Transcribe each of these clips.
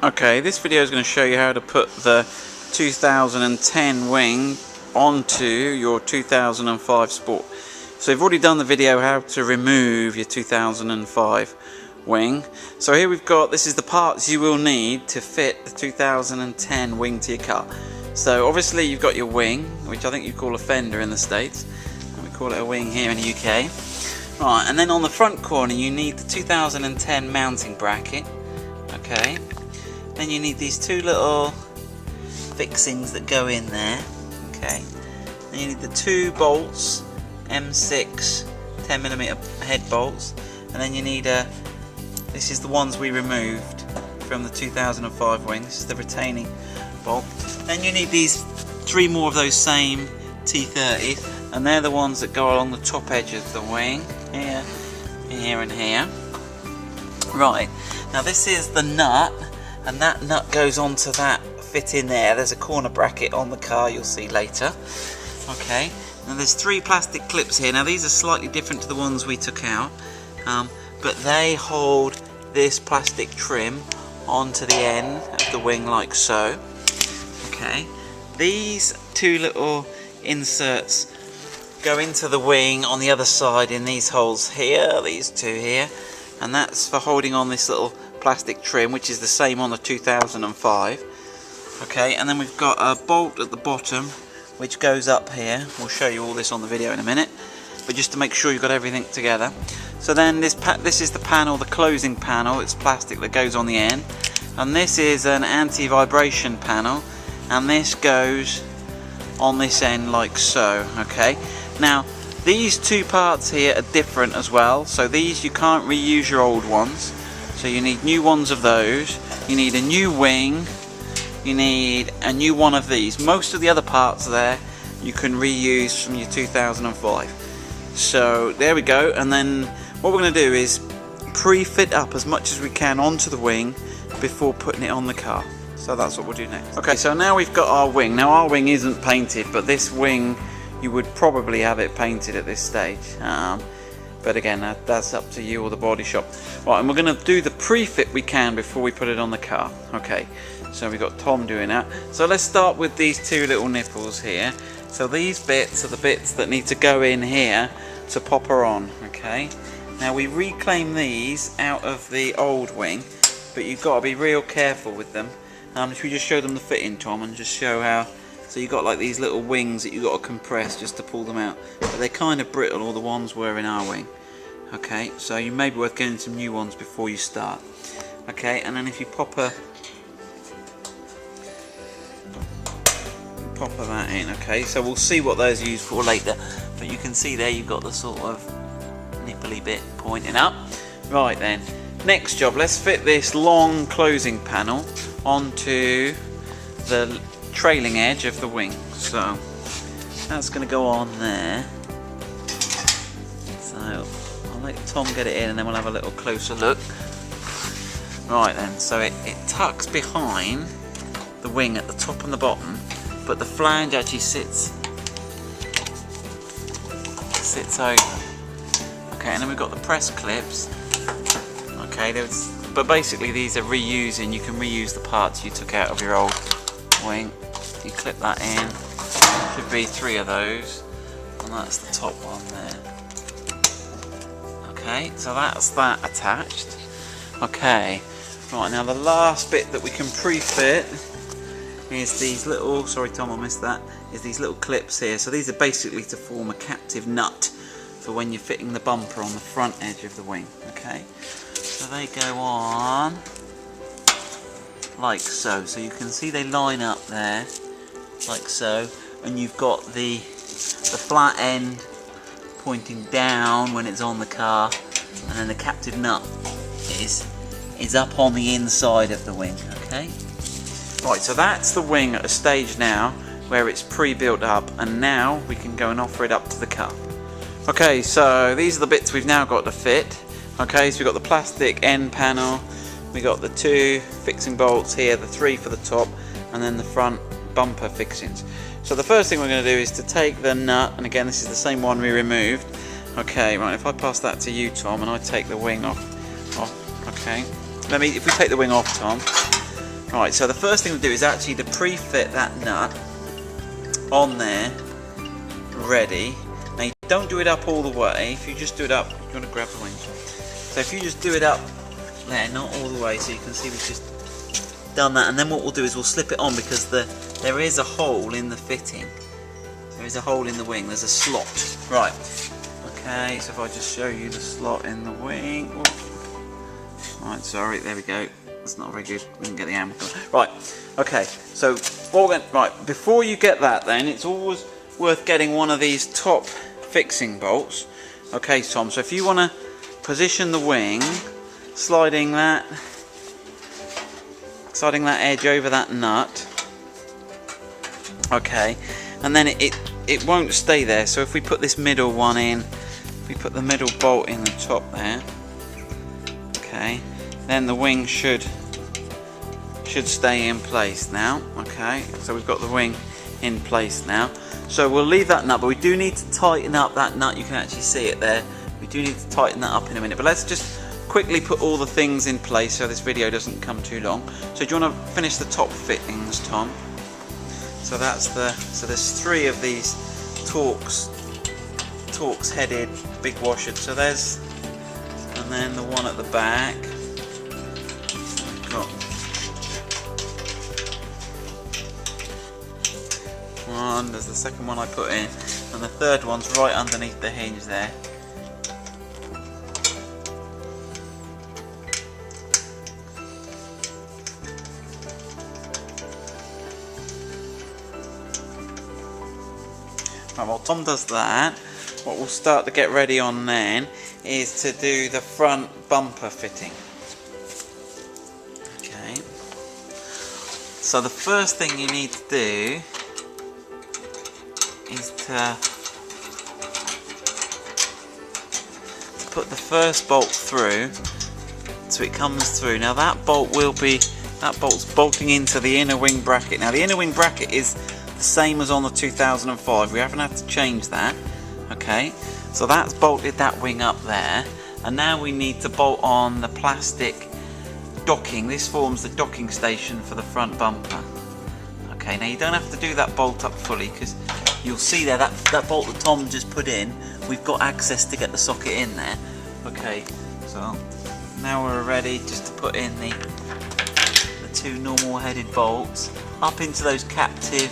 Okay, this video is going to show you how to put the 2010 wing onto your 2005 Sport. So you've already done the video how to remove your 2005 wing. So here we've got, this is the parts you will need to fit the 2010 wing to your car. So obviously you've got your wing, which I think you call a fender in the States, and we call it a wing here in the UK. Right, and then on the front corner you need the 2010 mounting bracket. Okay. Then you need these two little fixings that go in there. Okay. Then you need the two bolts, M6 10mm head bolts, and then you need this is the ones we removed from the 2005 wing. This is the retaining bolt. Then you need these three more of those same T30s, and they're the ones that go along the top edge of the wing, here, here and here. Right, now this is the nut, and that nut goes onto that fit in there. There's a corner bracket on the car, you'll see later. Okay, now there's three plastic clips here. Now these are slightly different to the ones we took out, but they hold this plastic trim onto the end of the wing like so. Okay, these two little inserts go into the wing on the other side in these holes here, these two here, and that's for holding on this little plastic trim, which is the same on the 2005. Okay, and then we've got a bolt at the bottom which goes up here. We'll show you all this on the video in a minute, but just to make sure you've got everything together. So then this is the panel, the closing panel. It's plastic that goes on the end, and this is an anti-vibration panel, and this goes on this end like so. Okay, now these two parts here are different as well, so these you can't reuse your old ones, so you need new ones of those. You need a new wing, you need a new one of these. Most of the other parts there you can reuse from your 2005. So there we go, and then what we're going to do is pre-fit up as much as we can onto the wing before putting it on the car. So that's what we'll do next. Okay, so now we've got our wing. Now our wing isn't painted, but this wing you would probably have it painted at this stage. But again, that's up to you or the body shop. Right, and we're going to do the pre-fit we can before we put it on the car. Okay, so we've got Tom doing that. So let's start with these two little nipples here. So these bits are the bits that need to go in here to pop her on. Okay, now we reclaim these out of the old wing, but you've got to be real careful with them. Should we just show them the fitting, Tom, and just show how? So you've got like these little wings that you've got to compress just to pull them out, but they're kind of brittle, or the ones were in our wing. Okay, so you may be worth getting some new ones before you start. Okay, and then if you pop that in. Okay, so we'll see what those are used for later, but you can see there you've got the sort of nipply bit pointing up. Right then, next job, let's fit this long closing panel onto the trailing edge of the wing. So that's going to go on there. So I'll let Tom get it in, and then we'll have a little closer look. Right then, so it tucks behind the wing at the top and the bottom, but the flange actually sits over. Okay, and then we've got the press clips. Okay, but basically these are reusing. You can reuse the parts you took out of your old wing. You clip that in. Should be three of those, and that's the top one there. Okay, so that's that attached. Okay, right, now the last bit that we can pre-fit is these little, sorry Tom, I missed that, is these little clips here. So these are basically to form a captive nut for when you're fitting the bumper on the front edge of the wing. Okay, so they go on like so. So you can see they line up there like so, and you've got the flat end pointing down when it's on the car, and then the captive nut is up on the inside of the wing. Okay, right, so that's the wing at a stage now where it's pre-built up, and now we can go and offer it up to the car. Okay, so these are the bits we've now got to fit. Okay, so we've got the plastic end panel, we got the two fixing bolts here, the three for the top, and then the front bumper fixings. So the first thing we're going to do is to take the nut, and again this is the same one we removed. Okay, right, if I pass that to you, Tom, and I take the wing off. Okay, if we take the wing off, Tom, Right, so the first thing to do is actually to pre-fit that nut on there, ready. Now you don't do it up all the way. If you just do it up, you want to grab the wings. So if you just do it up there, not all the way, so you can see we've just done that. And then what we'll do is we'll slip it on, because there is a hole in the fitting. There is a hole in the wing. There's a slot. Right. Okay. So if I just show you the slot in the wing. Ooh. Right. Sorry. There we go. That's not very good. We didn't get the ammo. Right. Okay. So what we're going, right. Before you get that, then it's always worth getting one of these top fixing bolts. Okay, Tom. So if you want to position the wing, sliding that edge over that nut. Okay, and then it won't stay there. So if we put this middle one in, if we put the middle bolt in the top there, okay, then the wing should stay in place now. Okay, so we've got the wing in place now. So we'll leave that nut, but we do need to tighten up that nut. You can actually see it there. We do need to tighten that up in a minute, but let's just quickly put all the things in place so this video doesn't come too long. So do you want to finish the top fittings, Tom? So there's 3 of these Torx headed big washers. So there's, and then the one at the back. So we've got one, there's the second one I put in, and the third one's right underneath the hinge there. Right, while Tom does that, what we'll start to get ready on then is to do the front bumper fitting. Okay. So the first thing you need to do is to put the first bolt through, so it comes through. Now that bolt's bolting into the inner wing bracket. Now the inner wing bracket is the same as on the 2005. We haven't had to change that. Okay, so that's bolted that wing up there, and now we need to bolt on the plastic docking. This forms the docking station for the front bumper. Okay, now you don't have to do that bolt up fully, because you'll see there that bolt that Tom just put in, we've got access to get the socket in there. Okay, so now we're ready just to put in the 2 normal headed bolts up into those captive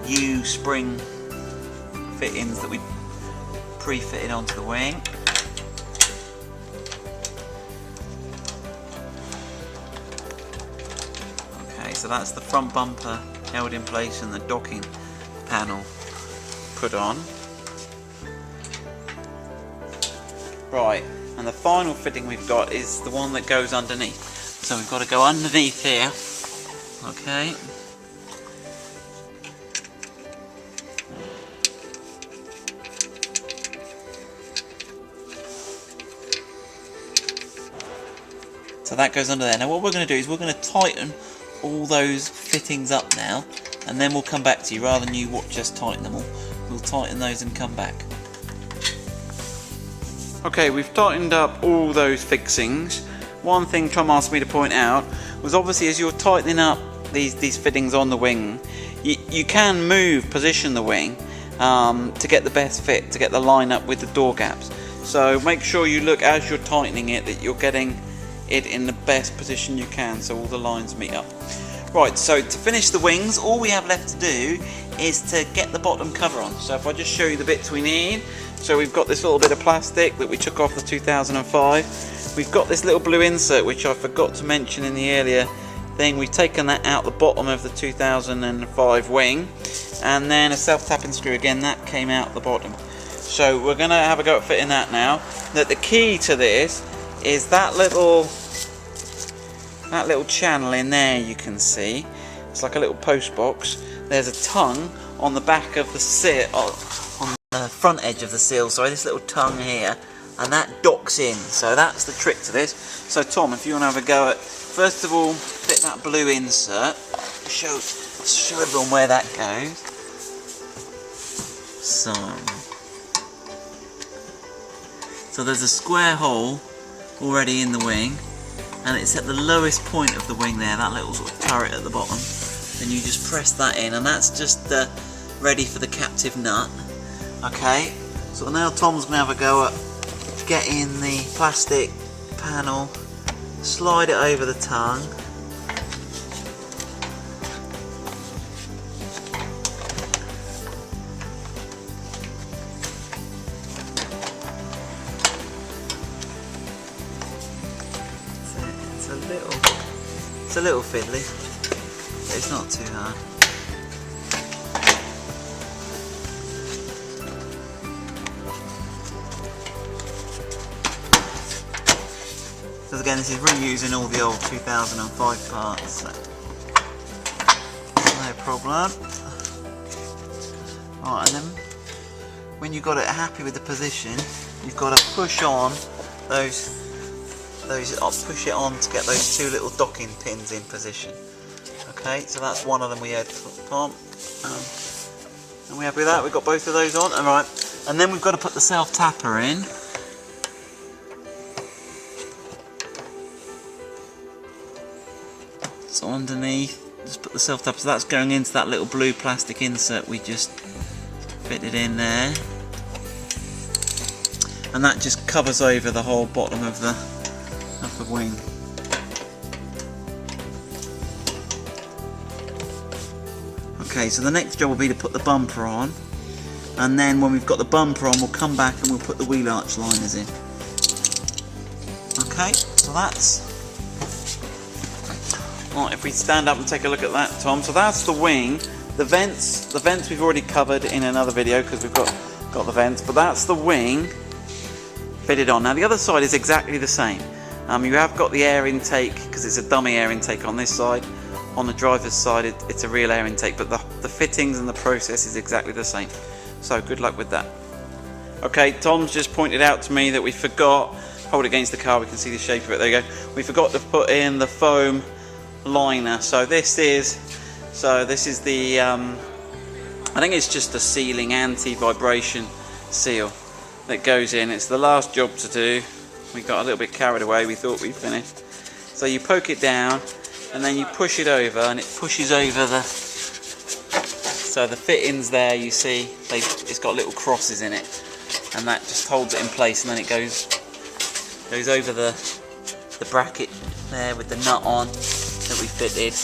U-spring fittings that we pre-fitted onto the wing. Okay, so that's the front bumper held in place and the docking panel put on. Right, and the final fitting we've got is the one that goes underneath. So we've got to go underneath here. Okay. So that goes under there. Now what we're going to do is we're going to tighten all those fittings up now, and then we'll come back to you. Rather than you watch us tighten them all, we'll tighten those and come back. Okay, we've tightened up all those fixings. One thing Tom asked me to point out was, obviously as you're tightening up these fittings on the wing, you can position the wing to get the best fit, to get the line up with the door gaps. So make sure you look as you're tightening it that you're getting it in the best position you can, so all the lines meet up. Right, so to finish the wings, all we have left to do is to get the bottom cover on. So if I just show you the bits we need. So we've got this little bit of plastic that we took off the 2005. We've got this little blue insert, which I forgot to mention in the earlier thing. We've taken that out the bottom of the 2005 wing, and then a self-tapping screw again, that came out the bottom. So we're going to have a go at fitting that now. That the key to this is that little channel in there. You can see it's like a little post box. There's a tongue on the back of the seal, on the front edge of the seal, sorry, this little tongue here, and that docks in. So that's the trick to this. So Tom, if you want to have a go at, first of all, fit that blue insert, show everyone where that goes. So there's a square hole already in the wing. and it's at the lowest point of the wing there, that little sort of turret at the bottom. Then you just press that in, and that's just ready for the captive nut. Okay, so now Tom's going to have a go at getting the plastic panel, slide it over the tongue. It's a little fiddly, but it's not too hard. So again, this is reusing all the old 2005 parts, so no problem. Right, and then when you've got it happy with the position, you've got to push on I'll push it on to get those two little docking pins in position. Okay, so that's one of them we had, Tom. And we happy with that? We've got both of those on. Alright, and then we've got to put the self-tapper in. So underneath, just put the self-tapper. So that's going into that little blue plastic insert we just fitted in there. And that just covers over the whole bottom of the wing. Okay, so the next job will be to put the bumper on, and then when we've got the bumper on, we'll come back and we'll put the wheel arch liners in. Okay, so that's right. If we stand up and take a look at that, Tom, so that's the wing. The vents we've already covered in another video because we've got the vents, but that's the wing fitted on. Now the other side is exactly the same. You have got the air intake, because it's a dummy air intake on this side. On the driver's side it's a real air intake, but the fittings and the process is exactly the same. So good luck with that. Okay, Tom's just pointed out to me that we forgot, hold it against the car, we can see the shape of it, there you go. We forgot to put in the foam liner. So this is the, I think it's just a sealing anti-vibration seal that goes in. It's the last job to do. We got a little bit carried away, we thought we'd finished. So you poke it down and then you push it over, and it pushes over so the fittings there, you see, it's got little crosses in it, and that just holds it in place, and then it goes over the bracket there with the nut on that we fitted.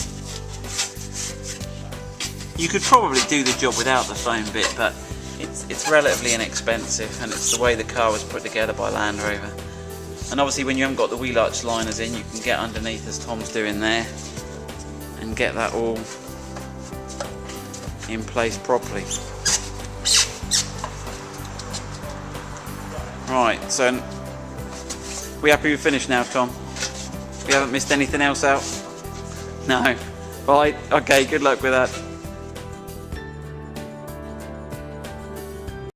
You could probably do the job without the foam bit, but it's relatively inexpensive, and it's the way the car was put together by Land Rover. And obviously when you haven't got the wheel arch liners in, you can get underneath as Tom's doing there and get that all in place properly. Right, so we happy we've finished now, Tom? We haven't missed anything else out? No. Right, okay, good luck with that.